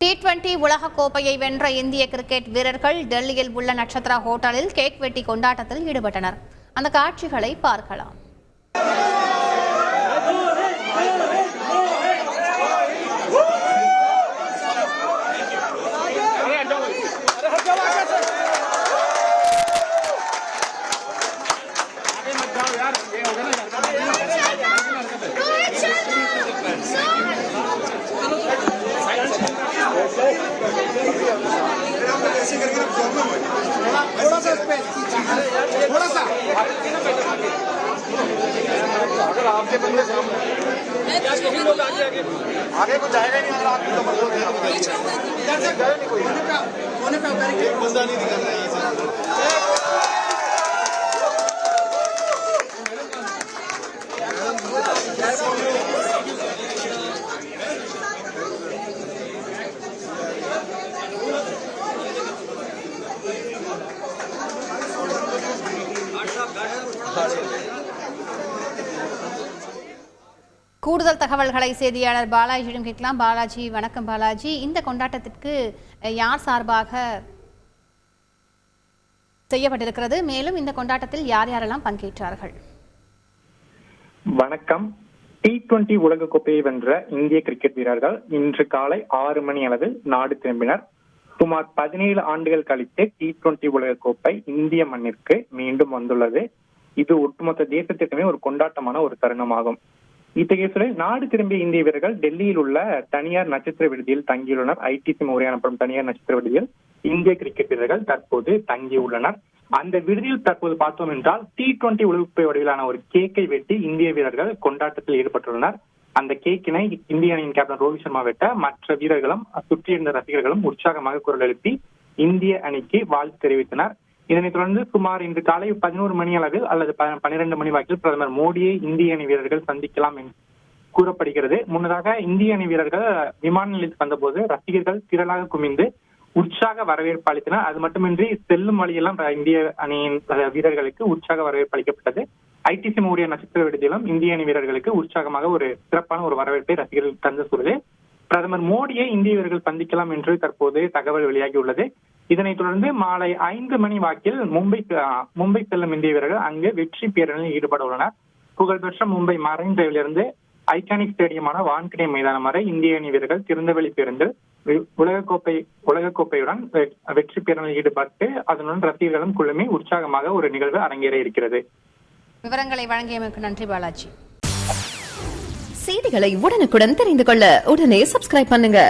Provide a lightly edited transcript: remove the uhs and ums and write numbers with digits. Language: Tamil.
T20 உலக கோப்பையை வென்ற இந்திய கிரிக்கெட் வீரர்கள் டெல்லியில் உள்ள நட்சத்திரா ஹோட்டலில் கேக் வெட்டி கொண்டாட்டத்தில் ஈடுபட்டனர். அந்த காட்சிகளை பார்க்கலாம். थोड़ा सा अगर आपके बंदे सामने लोग आगे कुछ जाएगा नहीं। अगर आपकी तो मजबूत है इधर से गए नहीं कोई कोने पे एक बंदा नहीं दिखा रहा है। கூடுதல் தகவல்களை செய்தியாளர் பாலாஜியிடம் கேட்கலாம். பாலாஜி, வணக்கம் பாலாஜி. இந்த கொண்டாட்டத்திற்கு யார் சார்பாக செய்யப்பட்டிருக்கிறது? மேலும் இந்த கொண்டாட்டத்தில் யார் யாரெல்லாம் பங்கேற்றார்கள்? வணக்கம். T20 உலகக்கோப்பையை வென்ற இந்திய கிரிக்கெட் வீரர்கள் இன்று காலை 6 மணி அளவில் நாடு திரும்பினர். சுமார் 17 ஆண்டுகள் கழித்து T20 உலகக்கோப்பை இந்திய மண்ணிற்கு மீண்டும் வந்துள்ளது. இது ஒட்டுமொத்த தேசத்திற்குமே ஒரு கொண்டாட்டமான ஒரு தருணமாகும். இத்தகைய சூழலில் நாடு திரும்பிய இந்திய வீரர்கள் டெல்லியில் உள்ள தனியார் நட்சத்திர விடுதியில் தங்கியுள்ளனர். ITC முறையில் எனப்படும் தனியார் நட்சத்திர விடுதியில் இந்திய கிரிக்கெட் வீரர்கள் தற்போது தங்கியுள்ளனர். அந்த விடுதியில் தற்போது பார்த்தோம் என்றால் T20 உலகக்கோப்பை வடிவிலான ஒரு கேக்கை வெட்டி இந்திய வீரர்கள் கொண்டாட்டத்தில் ஈடுபட்டுள்ளனர். அந்த கேக்கினை இந்திய அணியின் கேப்டன் ரோஹித் சர்மா வெட்ட மற்ற வீரர்களும் சுற்றியிருந்த ரசிகர்களும் உற்சாகமாக குரல் எழுப்பி இந்திய அணிக்கு வாழ்த்து தெரிவித்தனர். இதனைத் தொடர்ந்து சுமார் இன்று காலை 11 மணி அளவில் அல்லது 12 மணி வாக்கில் பிரதமர் மோடியை இந்திய அணி வீரர்கள் சந்திக்கலாம் என்று கூறப்படுகிறது. முன்னதாக இந்திய அணி வீரர்கள் விமான நிலையத்துக்கு வந்தபோது ரசிகர்கள் திரளாக குமிந்து உற்சாக வரவேற்பு அளித்தனர். அது மட்டுமின்றி செல்லும் வழியெல்லாம் இந்திய அணியின் வீரர்களுக்கு உற்சாக வரவேற்பு அளிக்கப்பட்டது. ITC மோடிய நட்சத்திர விடுதியிலும் இந்திய அணி வீரர்களுக்கு உற்சாகமாக ஒரு சிறப்பான ஒரு வரவேற்பை ரசிகர்கள் தந்த சூழலில் பிரதமர் மோடியை இந்திய வீரர்கள் சந்திக்கலாம் என்று தற்போது தகவல் வெளியாகியுள்ளது. இதனைத் தொடர்ந்து மாலை 5 மணி வாக்கில் மும்பை செல்லும் இந்திய வீரர்கள் அங்கு வெற்றி பேரணியில் ஈடுபட உள்ளனர். புகழ்பெற்ற மும்பை மரைன் டிரைவிலிருந்து ஐகானிக் ஸ்டேடியமான வான்கடே மைதானம் வரை இந்திய அணி வீரர்கள் திறந்தவெளி பேருந்தில் உலகக்கோப்பையுடன் வெற்றி பேரணியில் ஈடுபட்டு அதனுடன் ரசிகர்களும் குழுமி உற்சாகமாக ஒரு நிகழ்வு அரங்கேற இருக்கிறது. விவரங்களை வழங்கியமைக்கு நன்றி பாலாஜி. செய்திகளை உடனுக்குடன் தெரிந்து கொள்ள உடனே சப்ஸ்கிரைப் பண்ணுங்க.